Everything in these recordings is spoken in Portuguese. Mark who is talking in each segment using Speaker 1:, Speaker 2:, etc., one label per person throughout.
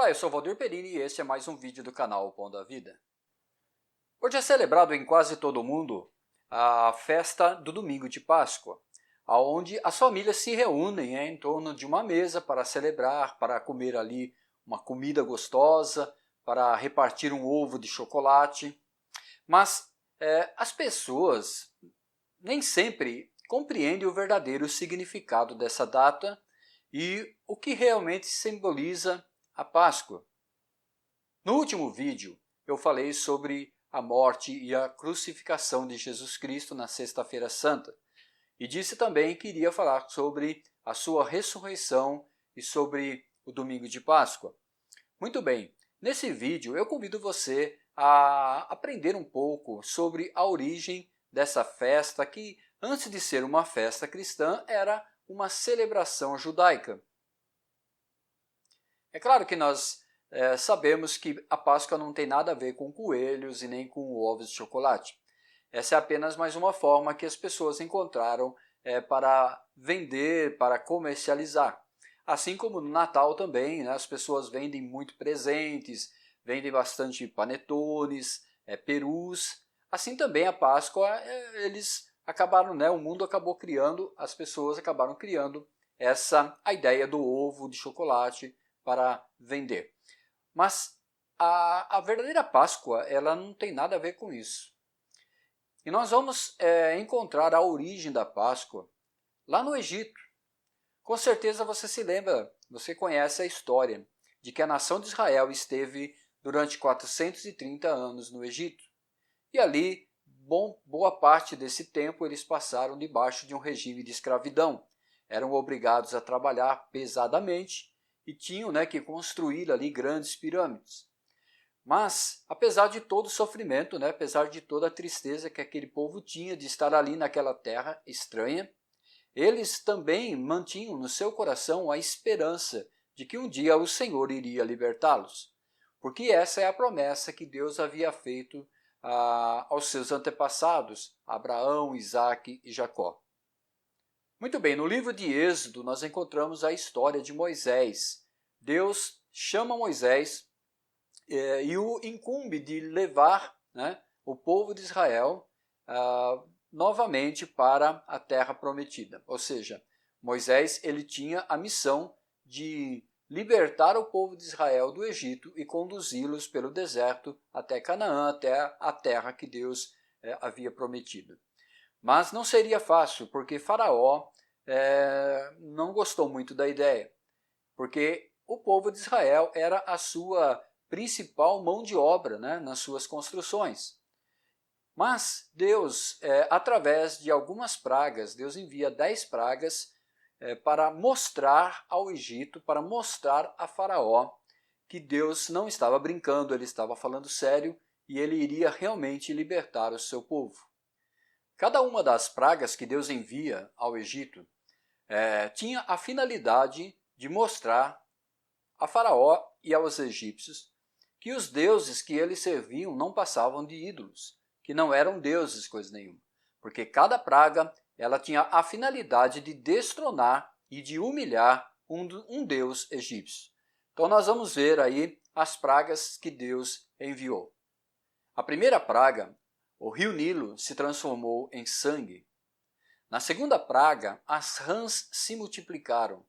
Speaker 1: Olá, eu sou Valdir Perini e este é mais um vídeo do canal O Pão da Vida. Hoje é celebrado em quase todo o mundo a festa do domingo de Páscoa, onde as famílias se reúnem em torno de uma mesa para celebrar, para comer ali uma comida gostosa, para repartir um ovo de chocolate. Mas as pessoas nem sempre compreendem o verdadeiro significado dessa data e o que realmente simboliza a Páscoa. No último vídeo, eu falei sobre a morte e a crucificação de Jesus Cristo na Sexta-feira Santa e disse também que iria falar sobre a sua ressurreição e sobre o domingo de Páscoa. Muito bem, nesse vídeo eu convido você a aprender um pouco sobre a origem dessa festa que, antes de ser uma festa cristã, era uma celebração judaica. É claro que nós sabemos que a Páscoa não tem nada a ver com coelhos e nem com ovos de chocolate. Essa é apenas mais uma forma que as pessoas encontraram para vender, para comercializar. Assim como no Natal também, né, as pessoas vendem muito presentes, vendem bastante panetones, perus. Assim também a Páscoa, eles acabaram, né, o mundo acabou criando, as pessoas acabaram criando a ideia do ovo de chocolate para vender. Mas a verdadeira Páscoa, ela não tem nada a ver com isso. E nós vamos encontrar a origem da Páscoa lá no Egito. Com certeza você se lembra, você conhece a história de que a nação de Israel esteve durante 430 anos no Egito. E ali, boa parte desse tempo, eles passaram debaixo de um regime de escravidão. Eram obrigados a trabalhar pesadamente e tinham que construir ali grandes pirâmides. Mas, apesar de todo o sofrimento, apesar de toda a tristeza que aquele povo tinha de estar ali naquela terra estranha, eles também mantinham no seu coração a esperança de que um dia o Senhor iria libertá-los. Porque essa é a promessa que Deus havia feito aos seus antepassados, Abraão, Isaque e Jacó. Muito bem, no livro de Êxodo nós encontramos a história de Moisés. Deus chama Moisés e o incumbe de levar o povo de Israel novamente para a terra prometida. Ou seja, Moisés ele tinha a missão de libertar o povo de Israel do Egito e conduzi-los pelo deserto até Canaã, até a terra que Deus havia prometido. Mas não seria fácil, porque Faraó não gostou muito da ideia, porque o povo de Israel era a sua principal mão de obra nas suas construções. Mas Deus, através de algumas pragas, Deus envia 10 pragas para mostrar ao Egito, para mostrar a Faraó que Deus não estava brincando, ele estava falando sério e ele iria realmente libertar o seu povo. Cada uma das pragas que Deus envia ao Egito tinha a finalidade de mostrar a Faraó e aos egípcios que os deuses que eles serviam não passavam de ídolos, que não eram deuses coisa nenhuma, porque cada praga ela tinha a finalidade de destronar e de humilhar um deus egípcio. Então nós vamos ver aí as pragas que Deus enviou. A primeira praga, o rio Nilo se transformou em sangue. Na segunda praga, as rãs se multiplicaram.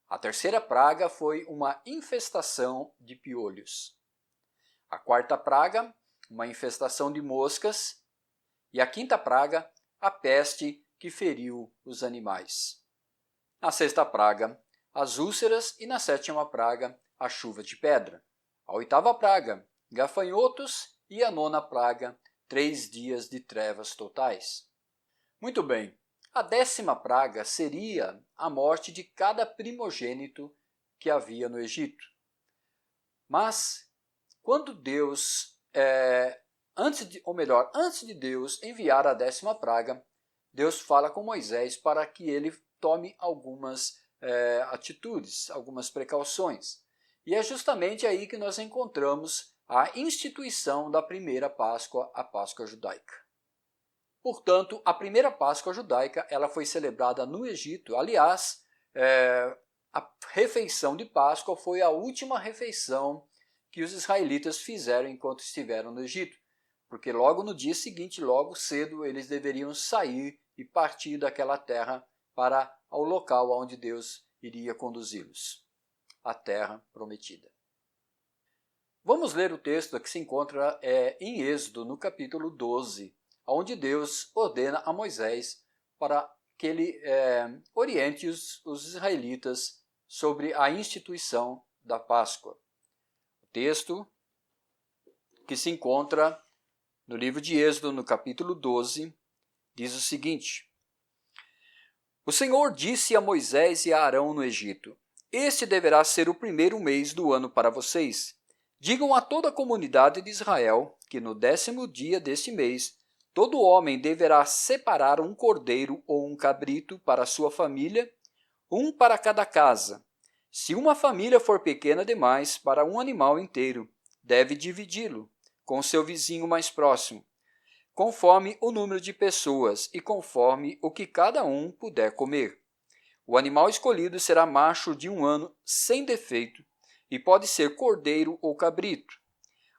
Speaker 1: A terceira praga foi uma infestação de piolhos. A quarta praga, uma infestação de moscas. E a quinta praga, a peste que feriu os animais. Na sexta praga, as úlceras e na sétima praga, a chuva de pedra. A oitava praga, gafanhotos e a nona praga, 3 dias de trevas totais. Muito bem, a 10ª praga seria a morte de cada primogênito que havia no Egito. Mas, quando Deus, antes de Deus enviar a 10ª praga, Deus fala com Moisés para que ele tome algumas atitudes, algumas precauções. E é justamente aí que nós encontramos a instituição da primeira Páscoa, a Páscoa judaica. Portanto, a primeira Páscoa judaica ela foi celebrada no Egito. Aliás, a refeição de Páscoa foi a última refeição que os israelitas fizeram enquanto estiveram no Egito, porque logo no dia seguinte, logo cedo, eles deveriam sair e partir daquela terra para o local onde Deus iria conduzi-los, a terra prometida. Vamos ler o texto que se encontra em Êxodo, no capítulo 12, onde Deus ordena a Moisés para que ele oriente os israelitas sobre a instituição da Páscoa. O texto que se encontra no livro de Êxodo, no capítulo 12, diz o seguinte: O Senhor disse a Moisés e a Arão no Egito: Este deverá ser o primeiro mês do ano para vocês. Digam a toda a comunidade de Israel que no 10º dia deste mês, todo homem deverá separar um cordeiro ou um cabrito para a sua família, um para cada casa. Se uma família for pequena demais para um animal inteiro, deve dividi-lo com seu vizinho mais próximo, conforme o número de pessoas e conforme o que cada um puder comer. O animal escolhido será macho de 1 ano sem defeito e pode ser cordeiro ou cabrito.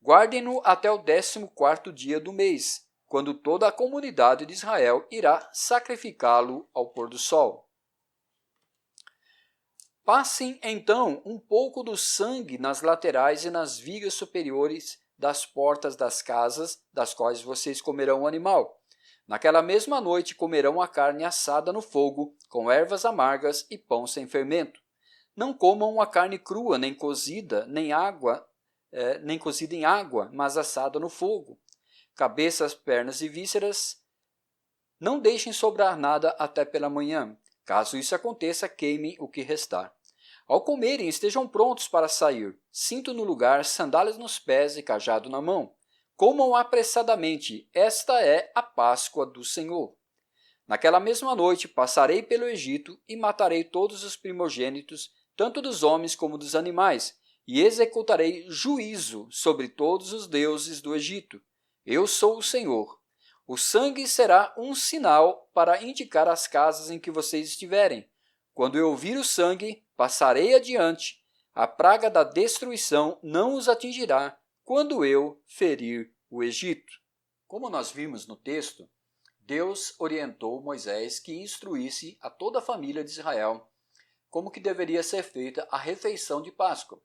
Speaker 1: Guardem-no até o 14º dia do mês, quando toda a comunidade de Israel irá sacrificá-lo ao pôr do sol. Passem então um pouco do sangue nas laterais e nas vigas superiores das portas das casas das quais vocês comerão o animal. Naquela mesma noite comerão a carne assada no fogo, com ervas amargas e pão sem fermento. Não comam a carne crua, nem cozida, nem cozida em água, mas assada no fogo. Cabeças, pernas e vísceras, não deixem sobrar nada até pela manhã. Caso isso aconteça, queimem o que restar. Ao comerem, estejam prontos para sair, cinto no lugar, sandálias nos pés e cajado na mão. Comam apressadamente, esta é a Páscoa do Senhor. Naquela mesma noite passarei pelo Egito e matarei todos os primogênitos, tanto dos homens como dos animais, e executarei juízo sobre todos os deuses do Egito. Eu sou o Senhor. O sangue será um sinal para indicar as casas em que vocês estiverem. Quando eu vir o sangue, passarei adiante. A praga da destruição não os atingirá quando eu ferir o Egito. Como nós vimos no texto, Deus orientou Moisés que instruísse a toda a família de Israel como que deveria ser feita a refeição de Páscoa.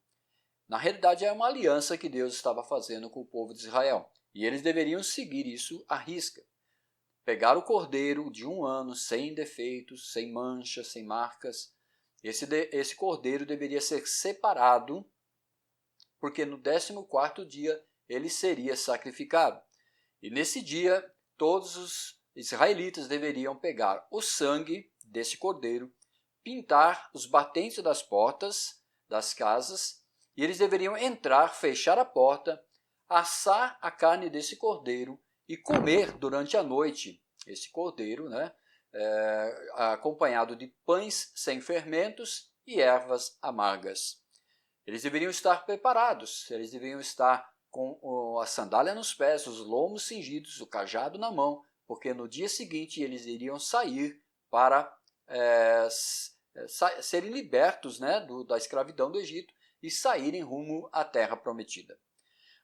Speaker 1: Na realidade, é uma aliança que Deus estava fazendo com o povo de Israel, e eles deveriam seguir isso à risca. Pegar o cordeiro de 1 ano, sem defeitos, sem manchas, sem marcas. Esse cordeiro deveria ser separado, porque no 14º dia ele seria sacrificado. E nesse dia, todos os israelitas deveriam pegar o sangue desse cordeiro, pintar os batentes das portas das casas, e eles deveriam entrar, fechar a porta, assar a carne desse cordeiro e comer durante a noite esse cordeiro, acompanhado de pães sem fermentos e ervas amargas. Eles deveriam estar preparados, eles deveriam estar com a sandália nos pés, os lomos cingidos, o cajado na mão, porque no dia seguinte eles iriam sair para serem libertos da escravidão do Egito e saírem rumo à terra prometida.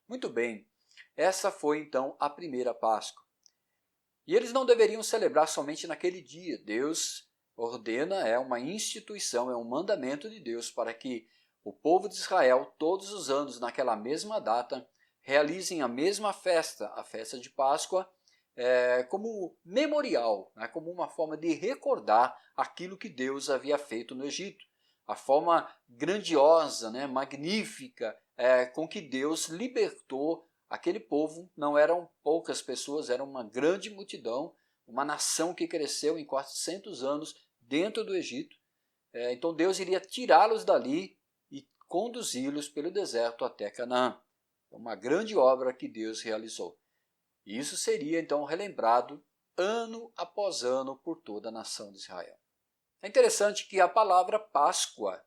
Speaker 1: Muito bem, essa foi então a primeira Páscoa. E eles não deveriam celebrar somente naquele dia. Deus ordena, é uma instituição, é um mandamento de Deus para que o povo de Israel, todos os anos, naquela mesma data, realizem a mesma festa, a festa de Páscoa, como memorial, como uma forma de recordar aquilo que Deus havia feito no Egito. A forma grandiosa, magnífica, com que Deus libertou aquele povo. Não eram poucas pessoas, era uma grande multidão, uma nação que cresceu em 400 anos dentro do Egito. Então Deus iria tirá-los dali e conduzi-los pelo deserto até Canaã. Uma grande obra que Deus realizou. E isso seria então relembrado ano após ano por toda a nação de Israel. É interessante que a palavra Páscoa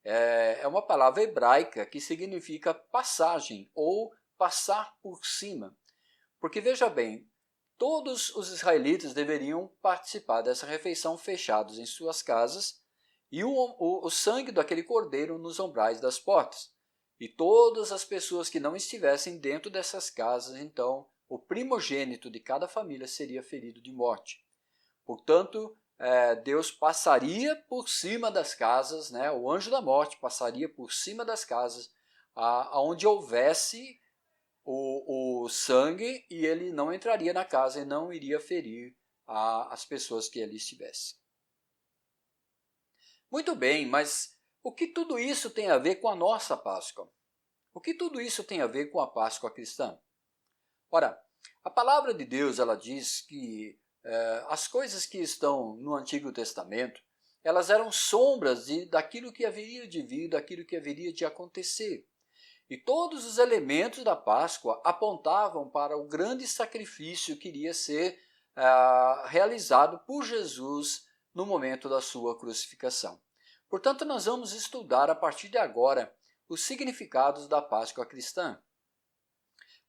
Speaker 1: é uma palavra hebraica que significa passagem ou passar por cima. Porque veja bem, todos os israelitas deveriam participar dessa refeição fechados em suas casas e o sangue daquele cordeiro nos umbrais das portas. E todas as pessoas que não estivessem dentro dessas casas, então, o primogênito de cada família seria ferido de morte. Portanto, Deus passaria por cima das casas, né? O anjo da morte passaria por cima das casas, onde houvesse o sangue, e ele não entraria na casa e não iria ferir as pessoas que ali estivessem. Muito bem, mas o que tudo isso tem a ver com a nossa Páscoa? O que tudo isso tem a ver com a Páscoa cristã? Ora, a palavra de Deus ela diz que as coisas que estão no Antigo Testamento, elas eram sombras daquilo que haveria de vir, daquilo que haveria de acontecer. E todos os elementos da Páscoa apontavam para o grande sacrifício que iria ser realizado por Jesus no momento da sua crucificação. Portanto, nós vamos estudar a partir de agora os significados da Páscoa cristã.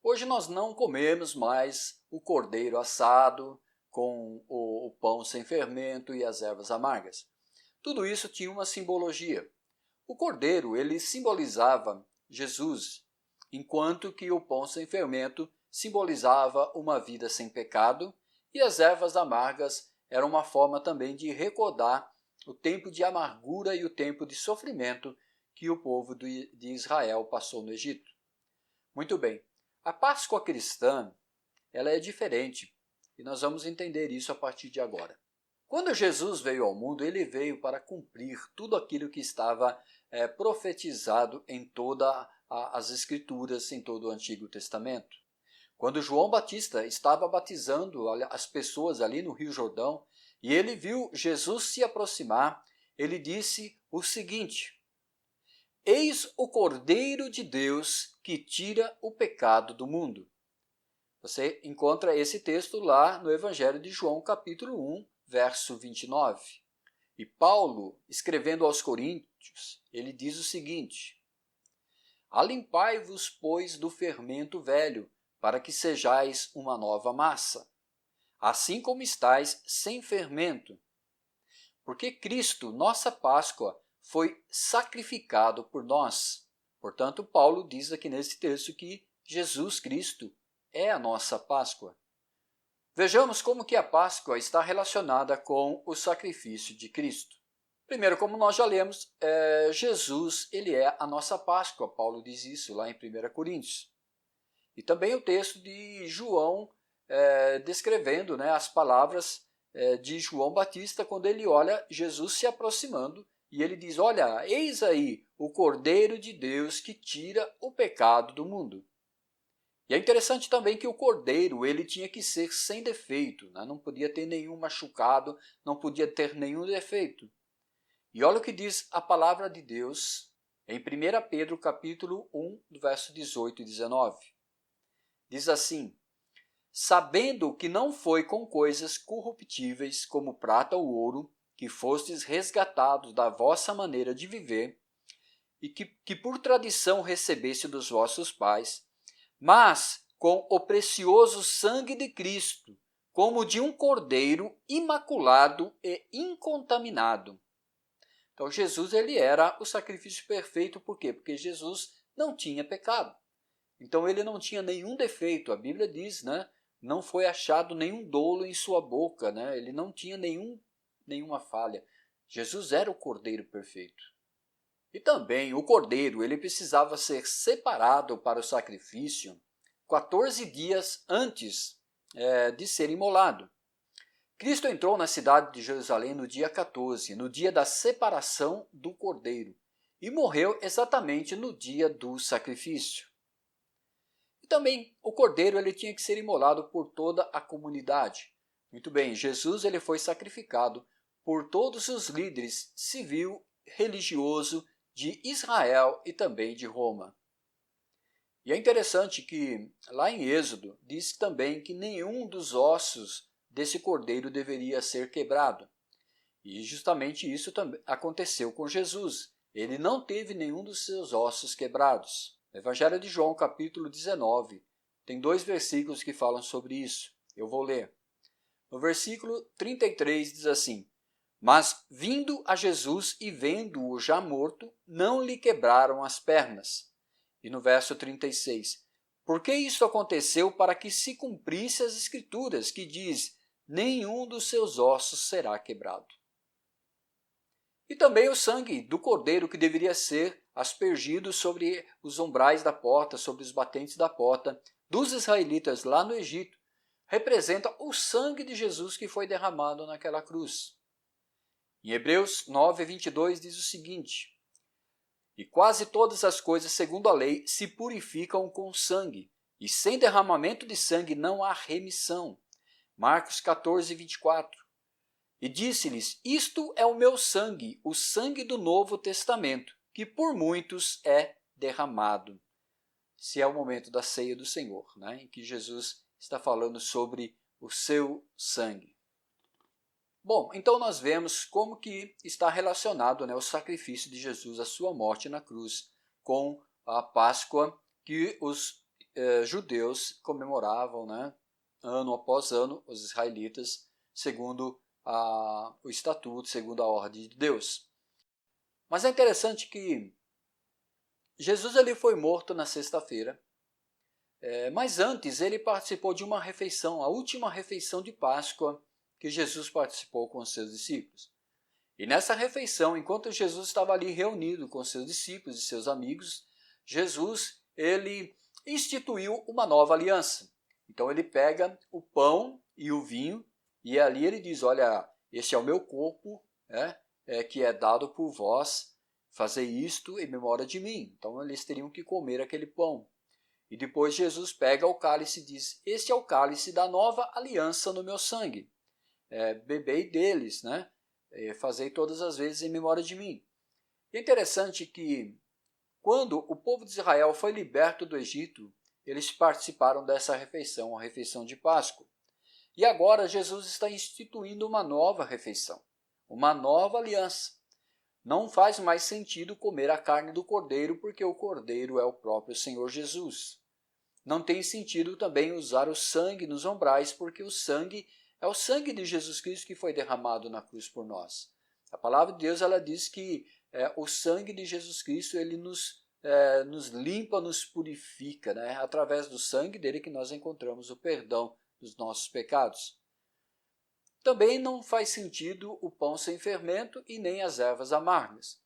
Speaker 1: Hoje nós não comemos mais o cordeiro assado com o pão sem fermento e as ervas amargas. Tudo isso tinha uma simbologia. O cordeiro ele simbolizava Jesus, enquanto que o pão sem fermento simbolizava uma vida sem pecado, e as ervas amargas eram uma forma também de recordar o tempo de amargura e o tempo de sofrimento que o povo de Israel passou no Egito. Muito bem, a Páscoa cristã ela é diferente, e nós vamos entender isso a partir de agora. Quando Jesus veio ao mundo, ele veio para cumprir tudo aquilo que estava profetizado em todas as Escrituras, em todo o Antigo Testamento. Quando João Batista estava batizando as pessoas ali no Rio Jordão, e ele viu Jesus se aproximar, ele disse o seguinte: Eis o Cordeiro de Deus que tira o pecado do mundo. Você encontra esse texto lá no Evangelho de João, capítulo 1, verso 29. E Paulo, escrevendo aos Coríntios, ele diz o seguinte: Alimpai-vos, pois, do fermento velho, para que sejais uma nova massa, assim como estáis sem fermento. Porque Cristo, nossa Páscoa, foi sacrificado por nós. Portanto, Paulo diz aqui nesse texto que Jesus Cristo é a nossa Páscoa. Vejamos como que a Páscoa está relacionada com o sacrifício de Cristo. Primeiro, como nós já lemos, Jesus ele é a nossa Páscoa. Paulo diz isso lá em 1 Coríntios. E também o texto de João descrevendo as palavras de João Batista quando ele olha Jesus se aproximando e ele diz: olha, eis aí o Cordeiro de Deus que tira o pecado do mundo. E é interessante também que o cordeiro ele tinha que ser sem defeito, né? Não podia ter nenhum machucado, não podia ter nenhum defeito. E olha o que diz a palavra de Deus em 1 Pedro capítulo 1, verso 18 e 19. Diz assim: Sabendo que não foi com coisas corruptíveis como prata ou ouro, que fostes resgatados da vossa maneira de viver, e que por tradição recebeste dos vossos pais, mas com o precioso sangue de Cristo, como de um cordeiro imaculado e incontaminado. Então Jesus ele era o sacrifício perfeito, por quê? Porque Jesus não tinha pecado. Então ele não tinha nenhum defeito. A Bíblia diz, não foi achado nenhum dolo em sua boca, ele não tinha nenhuma falha. Jesus era o cordeiro perfeito. E também o cordeiro ele precisava ser separado para o sacrifício 14 dias antes de ser imolado. Cristo entrou na cidade de Jerusalém no dia 14, no dia da separação do cordeiro, e morreu exatamente no dia do sacrifício. E também o cordeiro ele tinha que ser imolado por toda a comunidade. Muito bem, Jesus ele foi sacrificado por todos os líderes civil, religioso de Israel e também de Roma. E é interessante que lá em Êxodo diz também que nenhum dos ossos desse cordeiro deveria ser quebrado. E justamente isso também aconteceu com Jesus. Ele não teve nenhum dos seus ossos quebrados. No Evangelho de João, capítulo 19, tem 2 versículos que falam sobre isso. Eu vou ler. No versículo 33 diz assim: Mas, vindo a Jesus e vendo-o já morto, não lhe quebraram as pernas. E no verso 36, porque isso aconteceu para que se cumprisse as Escrituras, que diz, nenhum dos seus ossos será quebrado. E também o sangue do cordeiro que deveria ser aspergido sobre os umbrais da porta, sobre os batentes da porta dos israelitas lá no Egito, representa o sangue de Jesus que foi derramado naquela cruz. Em Hebreus 9, 22 diz o seguinte, e quase todas as coisas segundo a lei se purificam com sangue, e sem derramamento de sangue não há remissão. Marcos 14, 24. E disse-lhes, isto é o meu sangue, o sangue do Novo Testamento, que por muitos é derramado. Esse é o momento da ceia do Senhor, né, em que Jesus está falando sobre o seu sangue. Bom, então nós vemos como que está relacionado, né, o sacrifício de Jesus, a sua morte na cruz, com a Páscoa que os judeus comemoravam, né, ano após ano, os israelitas, segundo o estatuto, segundo a ordem de Deus. Mas é interessante que Jesus ele foi morto na sexta-feira, mas antes ele participou de uma refeição, a última refeição de Páscoa que Jesus participou com os seus discípulos. E nessa refeição, enquanto Jesus estava ali reunido com seus discípulos e seus amigos, Jesus ele instituiu uma nova aliança. Então ele pega o pão e o vinho e ali ele diz, olha, este é o meu corpo, que é dado por vós, fazei isto em memória de mim. Então eles teriam que comer aquele pão. E depois Jesus pega o cálice e diz, este é o cálice da nova aliança no meu sangue. Bebei deles, né? Fazei todas as vezes em memória de mim. E é interessante que quando o povo de Israel foi liberto do Egito, eles participaram dessa refeição, a refeição de Páscoa. E agora Jesus está instituindo uma nova refeição, uma nova aliança. Não faz mais sentido comer a carne do cordeiro, porque o cordeiro é o próprio Senhor Jesus. Não tem sentido também usar o sangue nos umbrais, porque o sangue é o sangue de Jesus Cristo que foi derramado na cruz por nós. A palavra de Deus ela diz que o sangue de Jesus Cristo ele nos limpa, nos purifica, né? Através do sangue dele que nós encontramos o perdão dos nossos pecados. Também não faz sentido o pão sem fermento e nem as ervas amargas.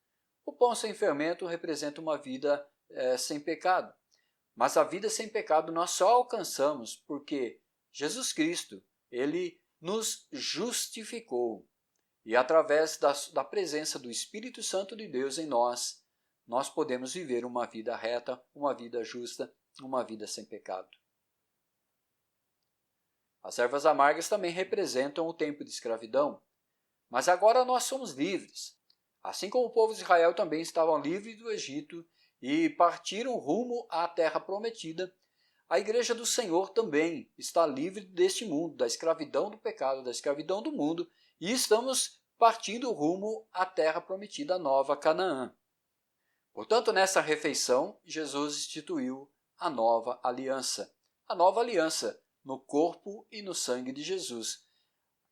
Speaker 1: O pão sem fermento representa uma vida sem pecado. Mas a vida sem pecado nós só alcançamos porque Jesus Cristo, ele nos justificou. E através da presença do Espírito Santo de Deus em nós, nós podemos viver uma vida reta, uma vida justa, uma vida sem pecado. As ervas amargas também representam o tempo de escravidão, mas agora nós somos livres. Assim como o povo de Israel também estavam livres do Egito e partiram rumo à terra prometida, a igreja do Senhor também está livre deste mundo, da escravidão do pecado, da escravidão do mundo, e estamos partindo rumo à terra prometida, a nova Canaã. Portanto, nessa refeição, Jesus instituiu a nova aliança no corpo e no sangue de Jesus,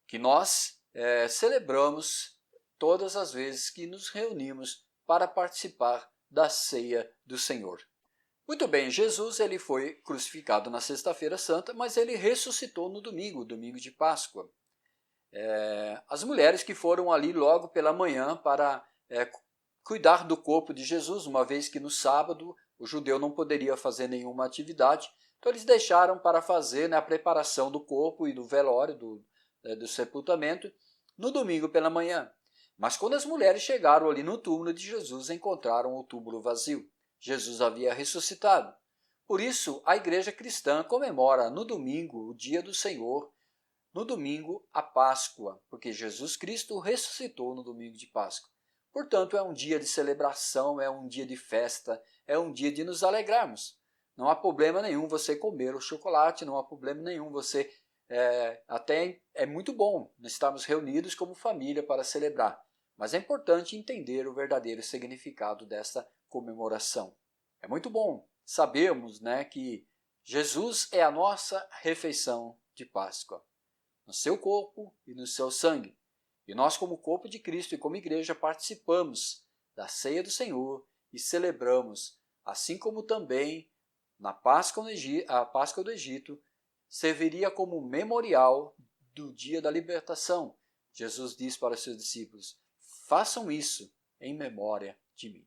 Speaker 1: que nós celebramos todas as vezes que nos reunimos para participar da ceia do Senhor. Muito bem, Jesus ele foi crucificado na sexta-feira santa, mas ele ressuscitou no domingo de Páscoa. As mulheres que foram ali logo pela manhã para cuidar do corpo de Jesus, uma vez que no sábado o judeu não poderia fazer nenhuma atividade, então eles deixaram para fazer a preparação do corpo e do velório, do sepultamento, no domingo pela manhã. Mas quando as mulheres chegaram ali no túmulo de Jesus, encontraram o túmulo vazio. Jesus havia ressuscitado. Por isso, a igreja cristã comemora no domingo o dia do Senhor, no domingo a Páscoa, porque Jesus Cristo ressuscitou no domingo de Páscoa. Portanto, é um dia de celebração, é um dia de festa, é um dia de nos alegrarmos. Não há problema nenhum você comer o chocolate, não há problema nenhum você... até é muito bom estarmos reunidos como família para celebrar. Mas é importante entender o verdadeiro significado desta comemoração. É muito bom sabermos, que Jesus é a nossa refeição de Páscoa, no seu corpo e no seu sangue. E nós, como corpo de Cristo e como igreja, participamos da ceia do Senhor e celebramos, assim como também na Páscoa a Páscoa do Egito serviria como memorial do dia da libertação. Jesus disse para os seus discípulos: façam isso em memória de mim.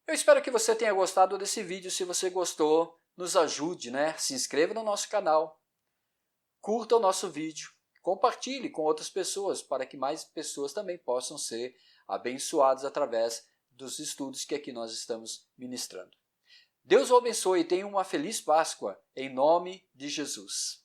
Speaker 1: Eu espero que você tenha gostado desse vídeo. Se você gostou, nos ajude, né? Se inscreva no nosso canal, curta o nosso vídeo, compartilhe com outras pessoas para que mais pessoas também possam ser abençoadas através dos estudos que aqui nós estamos ministrando. Deus o abençoe e tenha uma feliz Páscoa, em nome de Jesus.